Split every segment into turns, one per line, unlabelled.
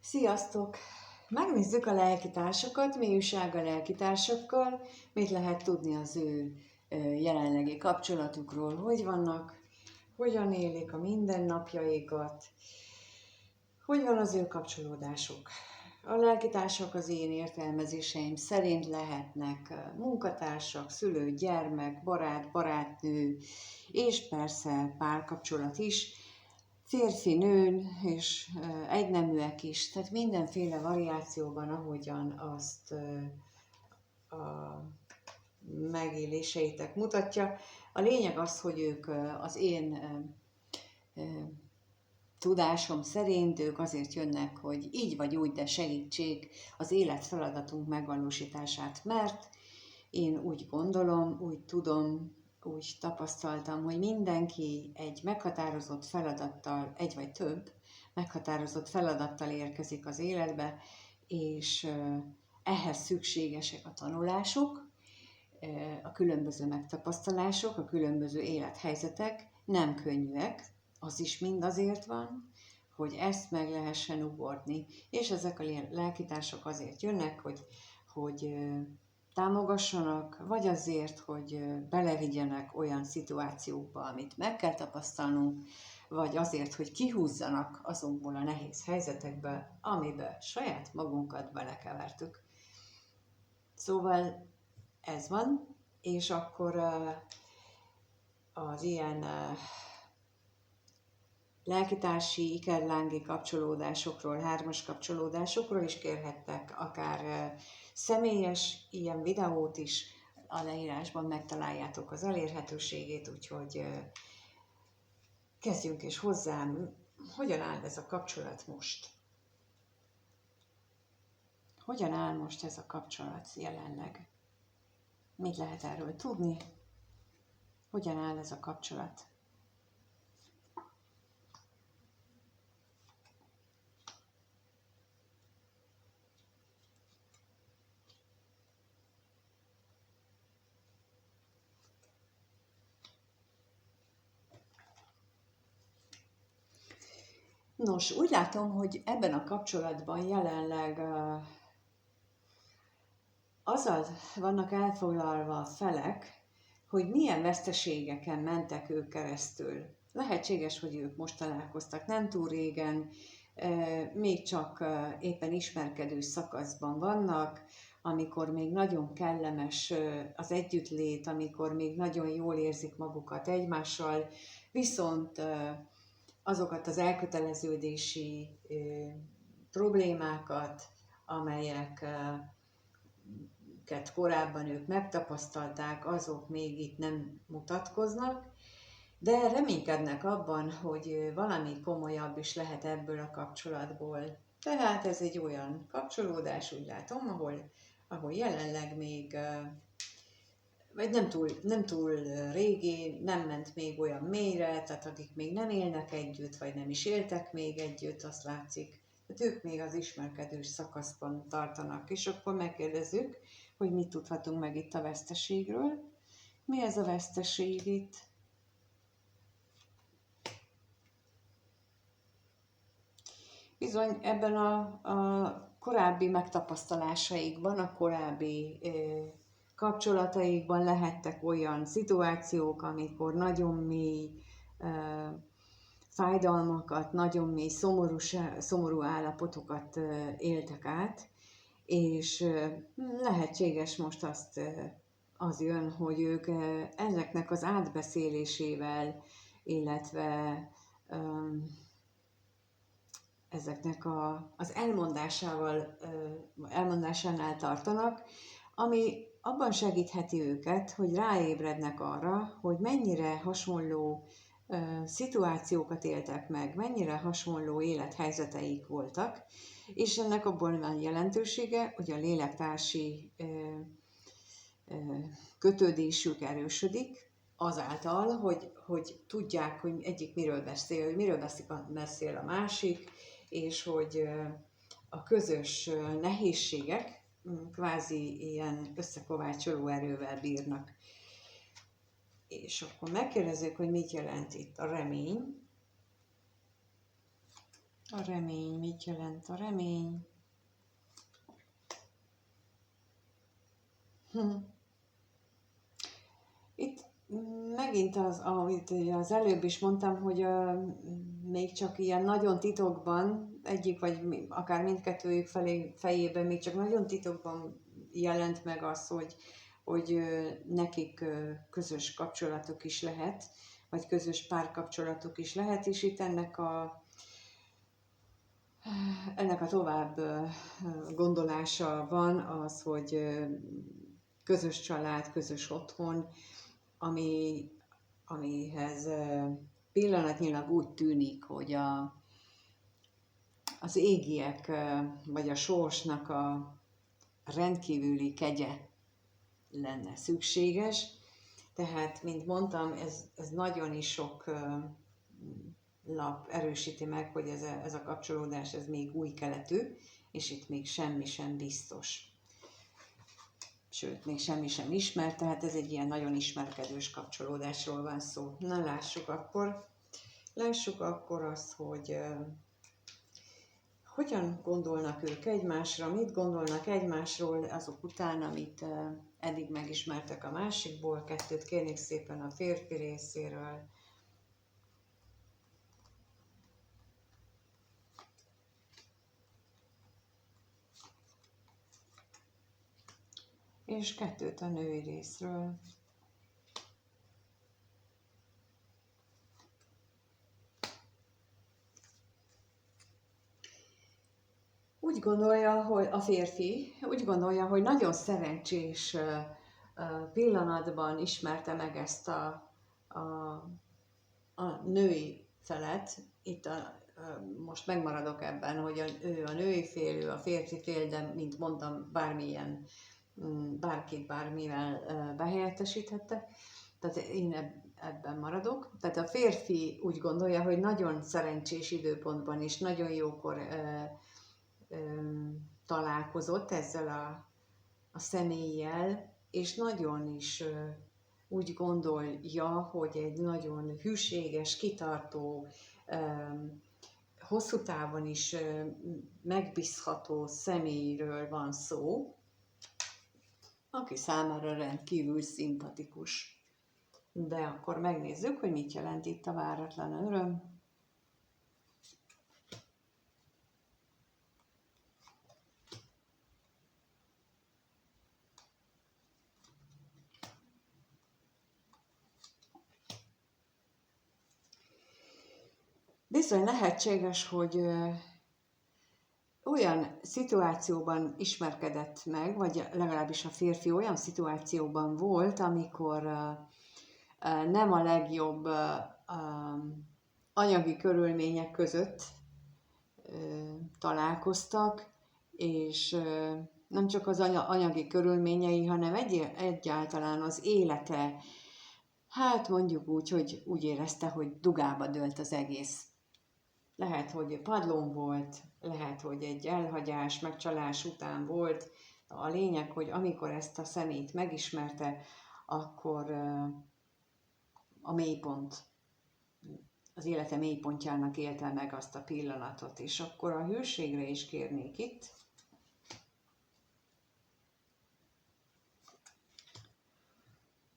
Sziasztok! Megnézzük a lelkitársakat, mi újság a lelkitársakkal, mit lehet tudni az ő jelenlegi kapcsolatukról, hogy vannak, hogyan élik a mindennapjaikat, hogy van az ő kapcsolódásuk. A lelkitársak az én értelmezéseim szerint lehetnek munkatársak, szülő, gyermek, barát, barátnő, és persze párkapcsolat is, férfi, nő és egyneműek is, tehát mindenféle variációban, ahogyan azt a megéléseitek mutatja. A lényeg az, hogy ők az én tudásom szerint ők azért jönnek, hogy így vagy úgy, de segítsék az életfeladatunk megvalósítását, mert én úgy gondolom, úgy tudom, úgy tapasztaltam, hogy mindenki egy meghatározott feladattal, egy vagy több meghatározott feladattal érkezik az életbe, és ehhez szükségesek a tanulások, a különböző megtapasztalások, a különböző élethelyzetek, nem könnyűek, az is mind azért van, hogy ezt meg lehessen ugorni, és ezek a lelkitársak azért jönnek, hogy támogassanak, vagy azért, hogy belevigyenek olyan szituációkba, amit meg kell tapasztalnunk, vagy azért, hogy kihúzzanak azokból a nehéz helyzetekbe, amiben saját magunkat belekevertük. Szóval ez van, és akkor az ilyen lelkitársi, ikerlángi kapcsolódásokról, hármas kapcsolódásokról is kérhettek, akár személyes ilyen videót is, a leírásban megtaláljátok az elérhetőségét, úgyhogy kezdjünk is hozzám. Hogyan áll ez a kapcsolat most? Hogyan áll most ez a kapcsolat jelenleg? Mit lehet erről tudni? Hogyan áll ez a kapcsolat? Nos, úgy látom, hogy ebben a kapcsolatban jelenleg azzal vannak elfoglalva a felek, hogy milyen veszteségeken mentek ők keresztül. Lehetséges, hogy ők most találkoztak nem túl régen, még csak éppen ismerkedő szakaszban vannak, amikor még nagyon kellemes az együttlét, amikor még nagyon jól érzik magukat egymással, viszont azokat az elköteleződési problémákat, amelyeket korábban ők megtapasztalták, azok még itt nem mutatkoznak, de reménykednek abban, hogy valami komolyabb is lehet ebből a kapcsolatból. Tehát ez egy olyan kapcsolódás, úgy látom, ahol jelenleg még, vagy nem túl régi, nem ment még olyan mélyre, tehát akik még nem élnek együtt, vagy nem is éltek még együtt, azt látszik, hogy ők még az ismerkedős szakaszban tartanak. És akkor megkérdezzük, hogy mit tudhatunk meg itt a veszteségről. Mi ez a veszteség itt? Bizony ebben a korábbi megtapasztalásaikban, a korábbi kapcsolataikban lehettek olyan szituációk, amikor nagyon mély fájdalmakat, nagyon mély szomorú állapotokat éltek át, és lehetséges most az jön, hogy ők ezeknek az átbeszélésével, illetve ezeknek az elmondásánál tartanak, ami abban segítheti őket, hogy ráébrednek arra, hogy mennyire hasonló szituációkat éltek meg, mennyire hasonló élethelyzeteik voltak, és ennek abban van jelentősége, hogy a lélektársi kötődésük erősödik, azáltal, hogy tudják, hogy egyik miről beszél a másik, és hogy a közös nehézségek kvázi ilyen összekovácsoló erővel bírnak. És akkor megkérdezzük, hogy mit jelent itt a remény. A remény, mit jelent a remény? Itt megint az, amit az előbb is mondtam, hogy még csak ilyen nagyon titokban, egyik vagy akár mindkettőjük fejében még csak nagyon titokban jelent meg az, hogy nekik közös kapcsolatuk is lehet, vagy közös párkapcsolatuk is lehet, és itt ennek a tovább gondolása van az, hogy közös család, közös otthon, amihez pillanatnyilag úgy tűnik, hogy az égiek, vagy a sorsnak a rendkívüli kegye lenne szükséges. Tehát, mint mondtam, ez nagyon is sok lap erősíti meg, hogy ez a kapcsolódás ez még új keletű, és itt még semmi sem biztos. Sőt, még semmi sem ismert, tehát ez egy ilyen nagyon ismerkedős kapcsolódásról van szó. Na, lássuk akkor azt, hogy hogyan gondolnak ők egymásra, mit gondolnak egymásról azok után, amit eddig megismertek a másikból. Kettőt kérnék szépen a férfi részéről. És kettőt a női részről. Úgy gondolja, hogy a férfi úgy gondolja, hogy nagyon szerencsés pillanatban ismerte meg ezt a női felet. Itt most megmaradok ebben, hogy ő a női fél, ő a férfi fél, de mint mondtam, bárkit bármivel behelyettesíthette. Tehát én ebben maradok. Tehát a férfi úgy gondolja, hogy nagyon szerencsés időpontban és nagyon jókor találkozott ezzel a személlyel, és nagyon is úgy gondolja, hogy egy nagyon hűséges, kitartó, hosszú távon is megbízható személyről van szó, aki számára rendkívül szimpatikus. De akkor megnézzük, hogy mit jelent itt a váratlan öröm. Bizony lehetséges, hogy olyan szituációban ismerkedett meg, vagy legalábbis a férfi olyan szituációban volt, amikor nem a legjobb anyagi körülmények között találkoztak, és nem csak az anyagi körülményei, hanem egyáltalán az élete, hát mondjuk úgy, hogy úgy érezte, hogy dugába dőlt az egész. Lehet, hogy padlón volt, lehet, hogy egy elhagyás, megcsalás után volt. A lényeg, hogy amikor ezt a személyt megismerte, akkor a mélypont, az élete mélypontjának élte meg azt a pillanatot, és akkor a hűségre is kérnék itt.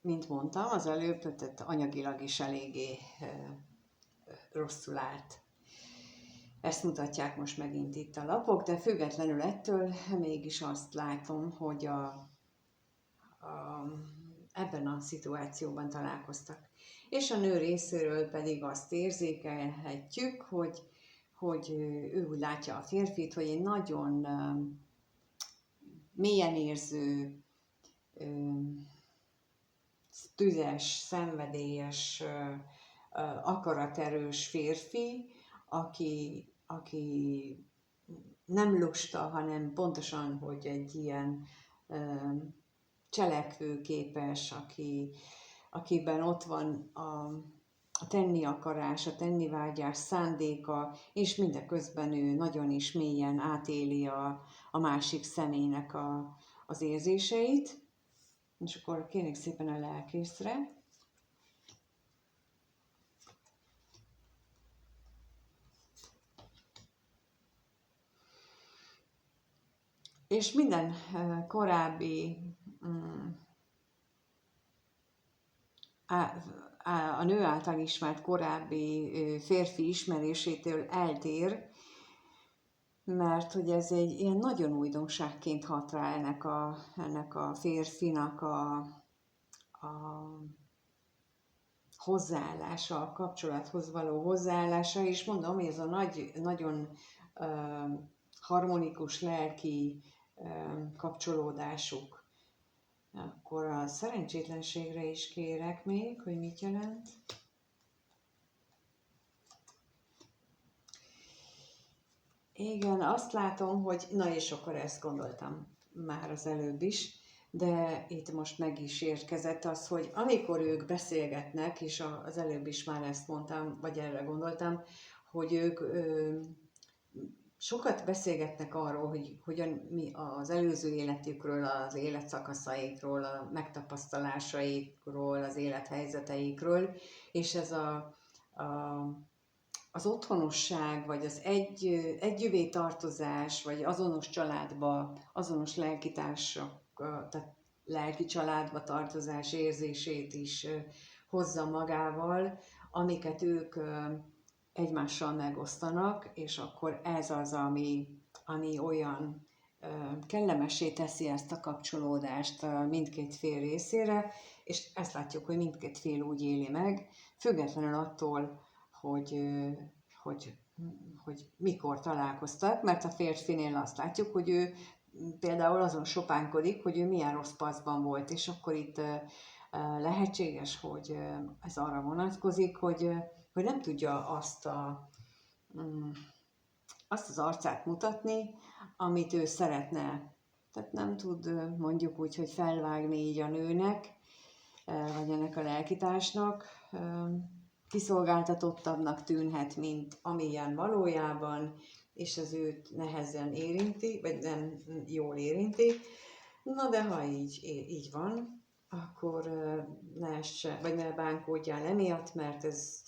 Mint mondtam, az előbb, tehát anyagilag is eléggé rosszul állt. Ezt mutatják most megint itt a lapok, de függetlenül ettől mégis azt látom, hogy ebben a szituációban találkoztak. És a nő részéről pedig azt érzékelhetjük, hogy ő úgy látja a férfit, hogy egy nagyon mélyen érző, tüzes, szenvedélyes, akaraterős férfi, aki nem lusta, hanem pontosan, hogy egy ilyen cselekvőképes, akiben ott van a tenni akarás, a tenni vágyás szándéka, és mindeközben ő nagyon is mélyen átéli a másik személynek az érzéseit. És akkor kérnék szépen a lelkészre. És minden korábbi mm, a nő által ismert korábbi férfi ismerésétől eltér, mert hogy ez egy ilyen nagyon újdonságként hat rá ennek a férfinak a hozzáállása, a kapcsolathoz való hozzáállása, és mondom, hogy ez a nagyon harmonikus lelki kapcsolódásuk. Akkor a szerencsétlenségre is kérek még, hogy mit jelent. Igen, azt látom, hogy na és akkor ezt gondoltam már az előbb is, de itt most meg is érkezett az, hogy amikor ők beszélgetnek, és az előbb is már ezt mondtam, vagy erre gondoltam, hogy ők sokat beszélgetnek arról, hogy hogyan mi az előző életükről, az életszakaszaikról, a megtapasztalásaikról, az élethelyzeteikről, és ez az otthonosság, vagy az együvé tartozás, vagy azonos családba, azonos lelkitársak, tehát lelki családba tartozás érzését is hozza magával, amiket ők egymással megosztanak, és akkor ez az, ami olyan kellemessé teszi ezt a kapcsolódást mindkét fél részére, és ezt látjuk, hogy mindkét fél úgy éli meg, függetlenül attól, hogy mikor találkoztak, mert a férfinél azt látjuk, hogy ő például azon sopánkodik, hogy ő milyen rossz paszban volt, és akkor itt lehetséges, hogy ez arra vonatkozik, hogy nem tudja azt az arcát mutatni, amit ő szeretne. Tehát nem tud mondjuk úgy, hogy felvágni így a nőnek, vagy ennek a lelkitársnak, kiszolgáltatottabbnak tűnhet, mint amilyen valójában, és az őt nehezen érinti, vagy nem jól érinti. Na de ha így van, akkor ne bánkódjál emiatt, mert ez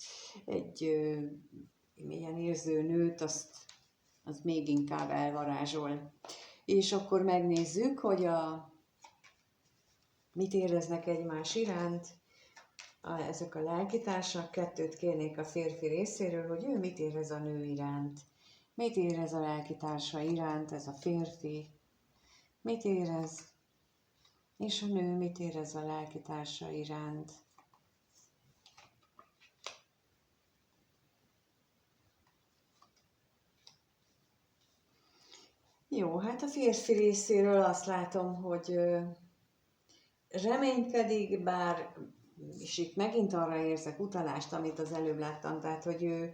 egy mélyen érző nőt, az még inkább elvarázsol. És akkor megnézzük, hogy mit éreznek egymás iránt ezek a lelkitársak. Kettőt kérnék a férfi részéről, hogy ő mit érez a nő iránt. Mit érez a lelkitársa iránt ez a férfi? Mit érez? És a nő mit érez a lelkitársa iránt? Jó, hát a férfi részéről azt látom, hogy reménykedik, bár, és itt megint arra érzek utalást, amit az előbb láttam, tehát, hogy ő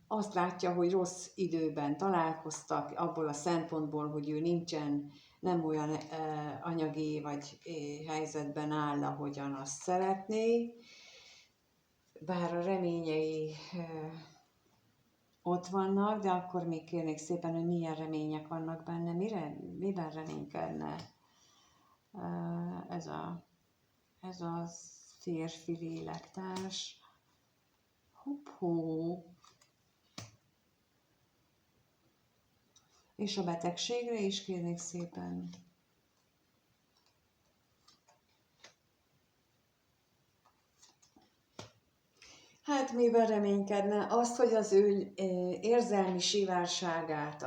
azt látja, hogy rossz időben találkoztak, abból a szempontból, hogy ő nem olyan anyagi vagy helyzetben áll, ahogyan azt szeretné, bár a reményei ott vannak, de akkor még kérnék szépen, hogy milyen remények vannak benne, miben reménykedne ez a férfi lélektárs. Hopp-hó. És a betegségre is kérnék szépen. Hát miben reménykedne? Azt, hogy az ő érzelmi sivárságát,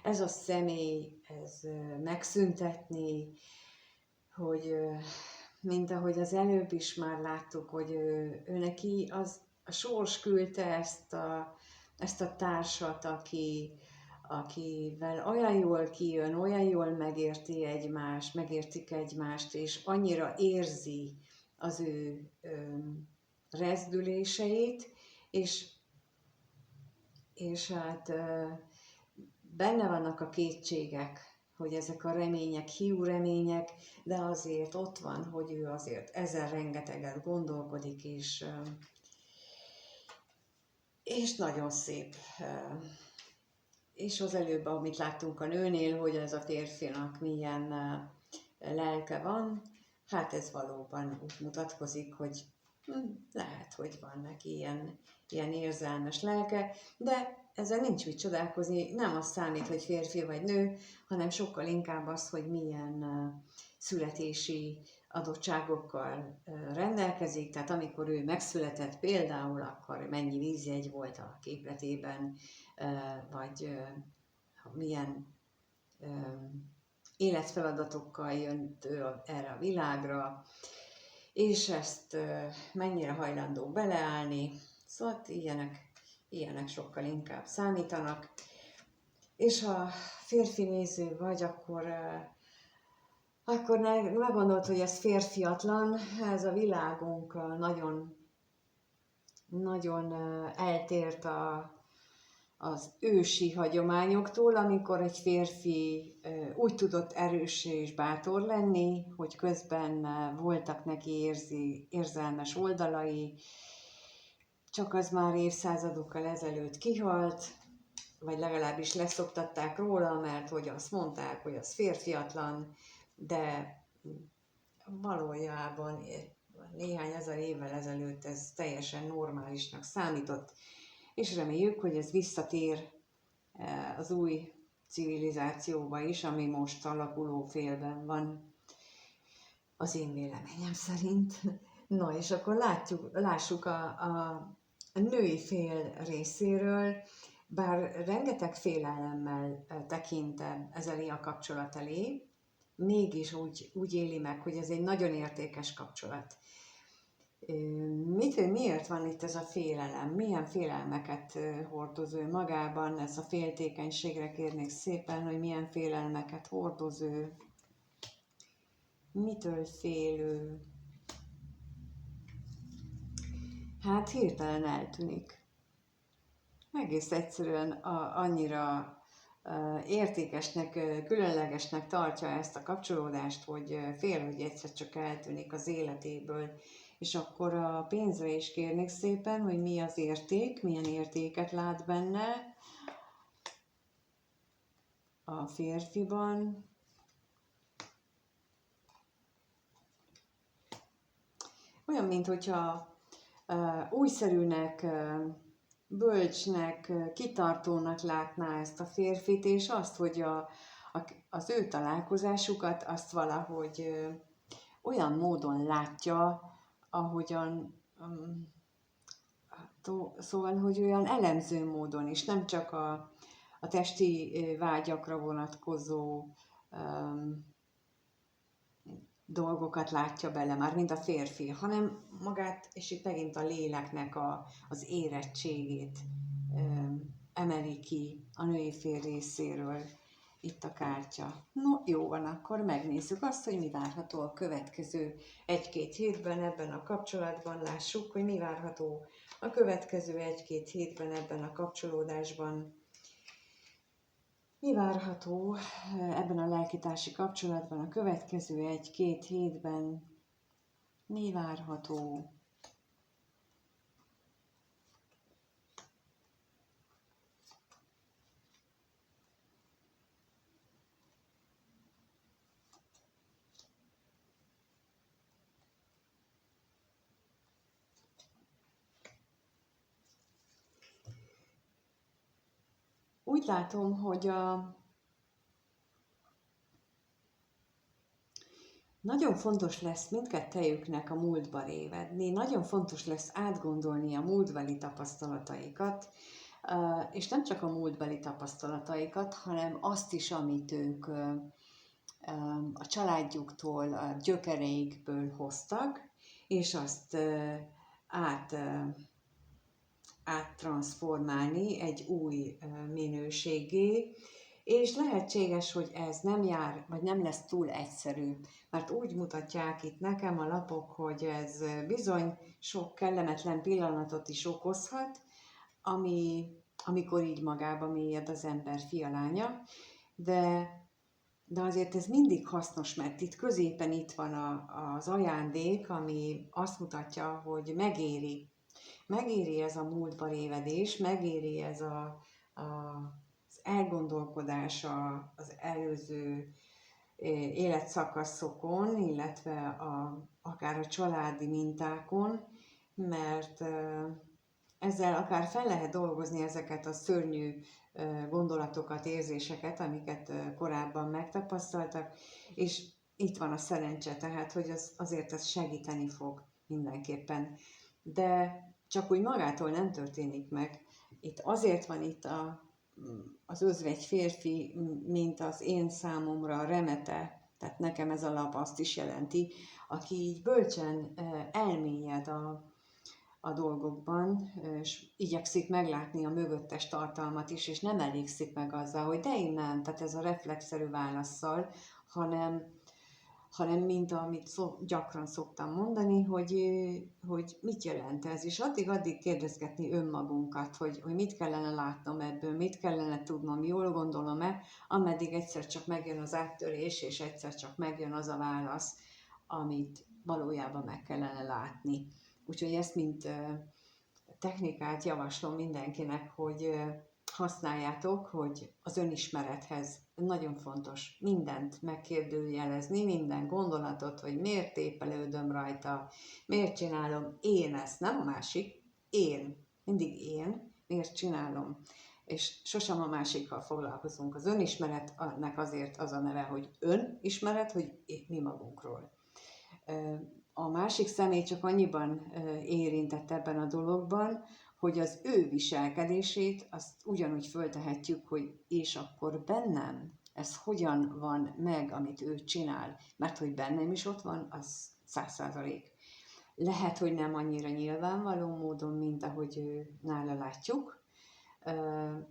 ez a személy, ez megszüntetni, hogy mint ahogy az előbb is már láttuk, hogy ő neki a sors küldte ezt a társat, akivel olyan jól kijön, olyan jól megértik egymást, és annyira érzi az ő rezdüléseit, és hát benne vannak a kétségek, hogy ezek a remények, hiú remények, de azért ott van, hogy ő azért ezen rengeteget gondolkodik, és nagyon szép. És az előbb, amit láttunk a nőnél, hogy ez a férfinak milyen lelke van, hát ez valóban úgy mutatkozik, hogy lehet, hogy van neki ilyen érzelmes lelke, de ezzel nincs mit csodálkozni, nem az számít, hogy férfi vagy nő, hanem sokkal inkább az, hogy milyen születési adottságokkal rendelkezik, tehát amikor ő megszületett például, akkor mennyi vízjegy volt a képletében, vagy milyen életfeladatokkal jött erre a világra, és ezt mennyire hajlandó beleállni, szóval ilyenek sokkal inkább számítanak. És ha férfi néző vagy, akkor meggondolt, hogy ez férfiatlan, ez a világunk nagyon, nagyon eltért az ősi hagyományoktól, amikor egy férfi úgy tudott erős és bátor lenni, hogy közben voltak neki érzelmes oldalai, csak az már évszázadokkal ezelőtt kihalt, vagy legalábbis leszoktatták róla, mert hogy azt mondták, hogy az férfiatlan, de valójában néhány ezer évvel ezelőtt ez teljesen normálisnak számított, és reméljük, hogy ez visszatér az új civilizációba is, ami most alakuló félben van, az én véleményem szerint. No, és akkor lássuk a női fél részéről, bár rengeteg félelemmel tekint ez elé a kapcsolat elé, mégis úgy éli meg, hogy ez egy nagyon értékes kapcsolat. Miért van itt ez a félelem? Milyen félelmeket hordoz ő magában? Ez a féltékenységre kérnék szépen, hogy milyen félelmeket hordoz ő. Mitől fél ő? Hát hirtelen eltűnik. Egész egyszerűen annyira értékesnek, különlegesnek tartja ezt a kapcsolódást, hogy fél, hogy egyszer csak eltűnik az életéből. És akkor a pénzre is kérnék szépen, hogy mi az érték, milyen értéket lát benne a férfiban. Olyan, mintha újszerűnek, bölcsnek, kitartónak látná ezt a férfit, és azt, hogy az ő találkozásukat azt valahogy olyan módon látja, ahogyan, szóval, hogy olyan elemző módon is, nem csak a testi vágyakra vonatkozó dolgokat látja bele, már mint a férfi, hanem magát, és itt megint a léleknek az érettségét emeli ki a női fél részéről itt a kártya. No, jó van, akkor megnézzük azt, hogy mi várható a következő 1-2 hétben ebben a kapcsolatban. Lássuk, hogy mi várható a következő 1-2 hétben ebben a kapcsolódásban. Mi várható ebben a lelkitársi kapcsolatban a következő 1-2 hétben? Mi várható? Úgy látom, hogy nagyon fontos lesz mindkettejüknek a múltba révedni, nagyon fontos lesz átgondolni a múltbeli tapasztalataikat, és nem csak a múltbeli tapasztalataikat, hanem azt is, amit ők a családjuktól, a gyökereikből hoztak, és azt áttranszformálni egy új minőségé, és lehetséges, hogy ez nem jár, vagy nem lesz túl egyszerű, mert úgy mutatják itt nekem a lapok, hogy ez bizony sok kellemetlen pillanatot is okozhat, amikor így magába mélyed az ember fialánya, de azért ez mindig hasznos, mert itt középen itt van az ajándék, ami azt mutatja, hogy megéri. Megéri ez a múltba révedés, megéri ez az elgondolkodás az előző életszakaszokon, illetve akár a családi mintákon, mert ezzel akár fel lehet dolgozni ezeket a szörnyű gondolatokat, érzéseket, amiket korábban megtapasztaltak, és itt van a szerencse, tehát, hogy azért ez segíteni fog mindenképpen. De csak úgy magától nem történik meg. Itt azért van itt az özvegy férfi, mint az én számomra remete, tehát nekem ez a lap azt is jelenti, aki így bölcsen elmélyed a dolgokban, és igyekszik meglátni a mögöttes tartalmat is, és nem elégszik meg azzal, hogy de én nem, tehát ez a reflexzerű válasszal, hanem mint amit gyakran szoktam mondani, hogy mit jelent ez, és addig kérdezgetni önmagunkat, hogy mit kellene látnom ebből, mit kellene tudnom, jól gondolom-e, ameddig egyszer csak megjön az áttörés, és egyszer csak megjön az a válasz, amit valójában meg kellene látni. Úgyhogy ezt mint technikát javaslom mindenkinek, hogy használjátok, hogy az önismerethez nagyon fontos mindent megkérdőjelezni, minden gondolatot, hogy miért tépelődöm rajta, miért csinálom én ezt, nem a másik, én, mindig én, miért csinálom. És sosem a másikkal foglalkozunk. Az önismeretnek azért az a neve, hogy önismeret, hogy mi magunkról. A másik személy csak annyiban érintett ebben a dologban, hogy az ő viselkedését azt ugyanúgy föltehetjük, hogy és akkor bennem ez hogyan van meg, amit ő csinál, mert hogy bennem is ott van, az 100%. Lehet, hogy nem annyira nyilvánvaló módon, mint ahogy nála látjuk,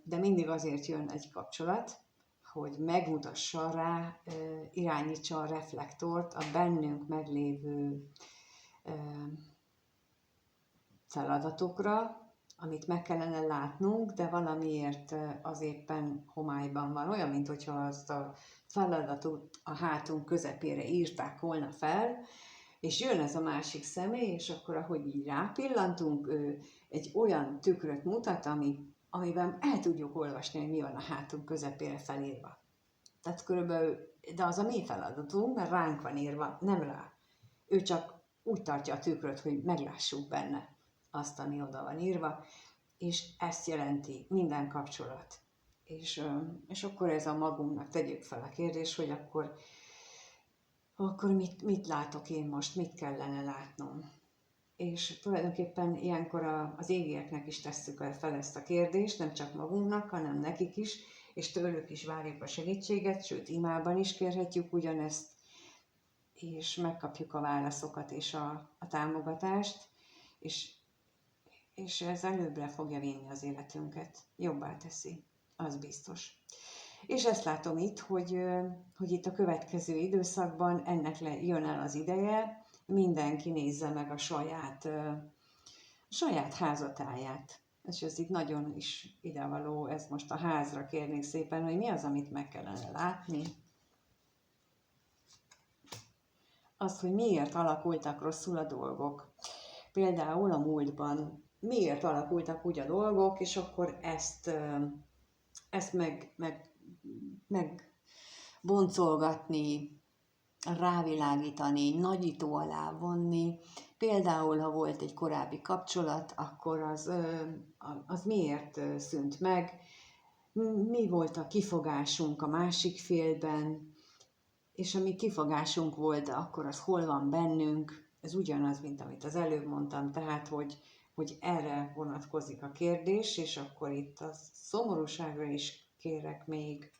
de mindig azért jön egy kapcsolat, hogy megmutassa rá, irányítsa a reflektort a bennünk meglévő feladatokra, amit meg kellene látnunk, de valamiért az éppen homályban van. Olyan, mintha azt a feladatot a hátunk közepére írták volna fel, és jön ez a másik személy, és akkor, ahogy így rápillantunk, ő egy olyan tükröt mutat, amiben el tudjuk olvasni, hogy mi van a hátunk közepére felírva. Tehát körülbelül, de az a mi feladatunk, mert ránk van írva, nem rá. Ő csak úgy tartja a tükröt, hogy meglássuk benne azt, ami oda van írva, és ezt jelenti minden kapcsolat. És akkor ez a magunknak tegyük fel a kérdés, hogy akkor mit látok én most, mit kellene látnom. És tulajdonképpen ilyenkor az égieknek is tesszük fel ezt a kérdést, nem csak magunknak, hanem nekik is, és tőlük is várjuk a segítséget, sőt imában is kérhetjük ugyanezt, és megkapjuk a válaszokat és a támogatást, és ez előbbre fogja vinni az életünket, jobbá teszi, az biztos. És ezt látom itt, hogy itt a következő időszakban ennek jön el az ideje, mindenki nézze meg a saját házatáját. És ez itt nagyon is idevaló, ez most a házra kérnék szépen, hogy mi az, amit meg kellene látni. Az, hogy miért alakultak rosszul a dolgok. Például a múltban miért alakultak úgy a dolgok, és akkor ezt meg boncolgatni, rávilágítani, nagyító alá vonni. Például, ha volt egy korábbi kapcsolat, akkor az miért szűnt meg, mi volt a kifogásunk a másik félben, és ami kifogásunk volt, akkor az hol van bennünk, ez ugyanaz, mint amit az előbb mondtam, tehát, hogy erre vonatkozik a kérdés, és akkor itt a szomorúságra is kérek még.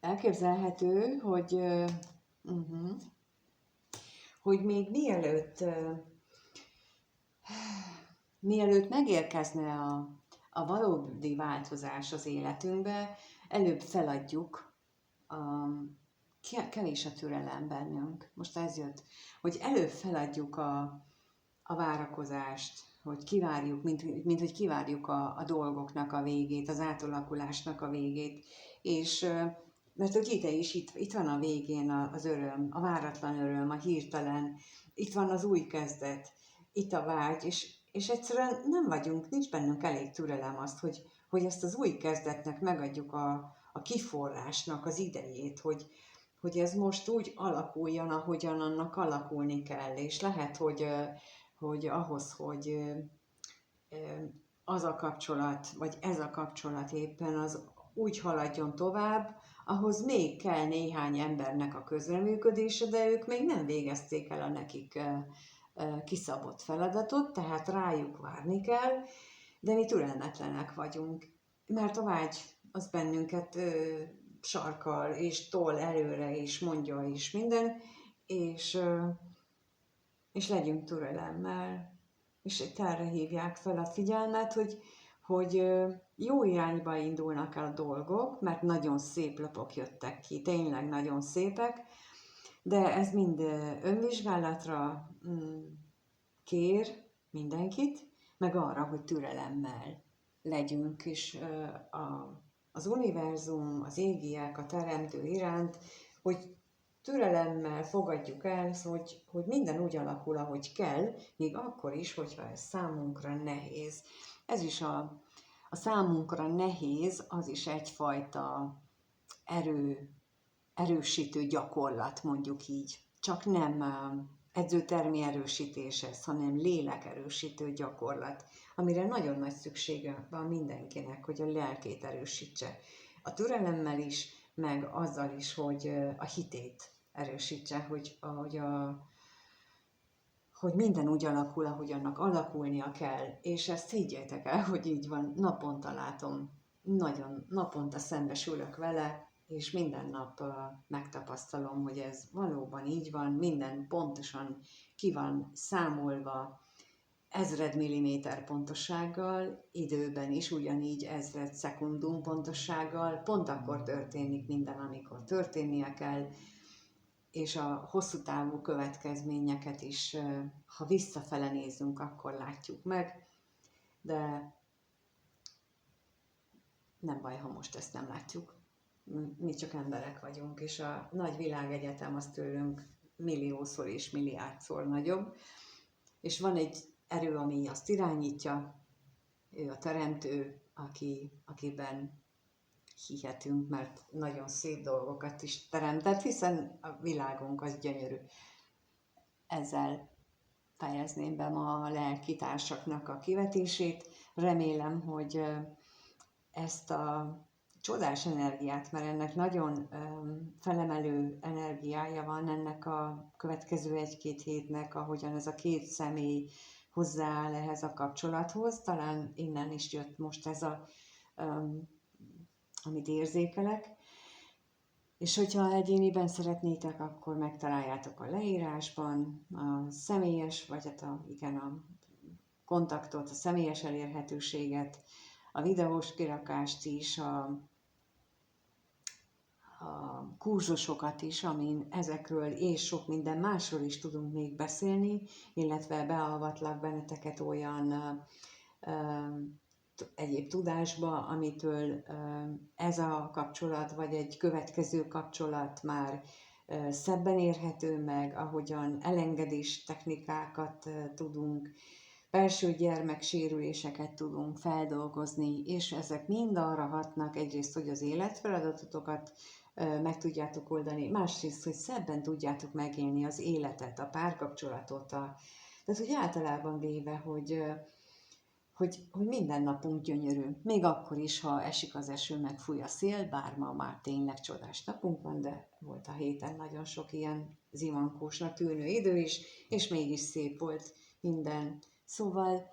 Elképzelhető, hogy még mielőtt megérkezne a valódi változás az életünkbe, előbb feladjuk, kevés a türelem bennünk, most ez jött, hogy előbb feladjuk a várakozást, hogy kivárjuk, mint hogy kivárjuk a dolgoknak a végét, az átalakulásnak a végét, és mert hogy itt van a végén az öröm, a váratlan öröm, a hirtelen, itt van az új kezdet, itt a vágy, és egyszerűen nincs bennünk elég türelem azt, hogy ezt az új kezdetnek megadjuk a kiforrásnak az idejét, hogy ez most úgy alakuljon, ahogyan annak alakulni kell, és lehet, hogy ahhoz, hogy az a kapcsolat, vagy ez a kapcsolat éppen az úgy haladjon tovább, ahhoz még kell néhány embernek a közreműködése, de ők még nem végezték el a nekik kiszabott feladatot, tehát rájuk várni kell, de mi türelmetlenek vagyunk, mert a vágy az bennünket sarkal, és tol előre, és mondja is minden, és legyünk türelemmel, és itt erre hívják fel a figyelmet, hogy jó irányba indulnak el a dolgok, mert nagyon szép lapok jöttek ki, tényleg nagyon szépek, de ez mind önvizsgálatra kér mindenkit, meg arra, hogy türelemmel legyünk, és az univerzum, az égiek, a teremtő iránt, hogy türelemmel fogadjuk el, hogy minden úgy alakul, ahogy kell, még akkor is, hogyha ez számunkra nehéz. Ez is a számunkra nehéz, az is egyfajta erősítő gyakorlat, mondjuk így. Csak nem edzőtermi erősítés ez, hanem lélekerősítő gyakorlat, amire nagyon nagy szüksége van mindenkinek, hogy a lelkét erősítse. A türelemmel is, meg azzal is, hogy a hitét erősítse, hogy minden úgy alakul, ahogy annak alakulnia kell, és ezt higgyétek el, hogy így van, naponta látom, nagyon naponta szembesülök vele, és minden nap megtapasztalom, hogy ez valóban így van, minden pontosan ki van számolva, 1000 milliméter pontossággal, időben is ugyanígy 1000 szekundum pontossággal, pont akkor történik minden, amikor történnie kell, és a hosszú távú következményeket is, ha visszafele nézünk, akkor látjuk meg, de nem baj, ha most ezt nem látjuk. Mi csak emberek vagyunk, és a nagy világegyetem az tőlünk milliószor és milliárdszor nagyobb, és van egy erő, ami azt irányítja, ő a teremtő, akiben hihetünk, mert nagyon szép dolgokat is teremtett, hiszen a világunk az gyönyörű. Ezzel fejezném be ma a lelkitársaknak a kivetését. Remélem, hogy ezt a csodás energiát, mert ennek nagyon felemelő energiája van ennek a következő 1-2 hétnek, ahogyan ez a 2 személy hozzááll ehhez a kapcsolathoz. Talán innen is jött most ez amit érzékelek. És hogyha egyéniben szeretnétek, akkor megtaláljátok a leírásban a személyes, vagy a kontaktot, a személyes elérhetőséget, a videós kirakást is, a kurzusokat is, amin ezekről és sok minden másról is tudunk még beszélni, illetve beavatlak benneteket olyan egyéb tudásba, amitől ez a kapcsolat, vagy egy következő kapcsolat már szebben érhető meg, ahogyan elengedés technikákat tudunk, belső gyermeksérüléseket tudunk feldolgozni, és ezek mind arra hatnak egyrészt, hogy az életfeladatotokat meg tudjátok oldani, másrészt, hogy szebben tudjátok megélni az életet, a párkapcsolatot, tehát úgy általában véve, hogy minden napunk gyönyörű, még akkor is, ha esik az eső, meg fúj a szél, bár ma már tényleg csodás napunk van, de volt a héten nagyon sok ilyen zivankósnak tűnő idő is, és mégis szép volt minden. Szóval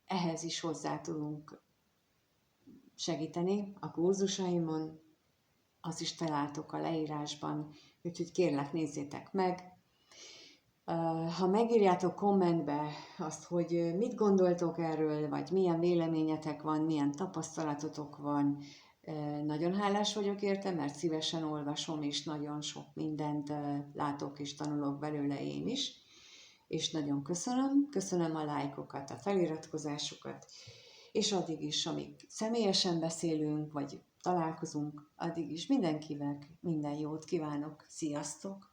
ehhez is hozzá tudunk segíteni a kurzusaimon, azt is találtok a leírásban, úgyhogy kérlek, nézzétek meg. Ha megírjátok kommentbe azt, hogy mit gondoltok erről, vagy milyen véleményetek van, milyen tapasztalatotok van, nagyon hálás vagyok érte, mert szívesen olvasom, és nagyon sok mindent látok és tanulok belőle én is. És nagyon köszönöm a lájkokat, a feliratkozásokat, és addig is, amíg személyesen beszélünk, vagy találkozunk, addig is mindenkinek minden jót kívánok. Sziasztok!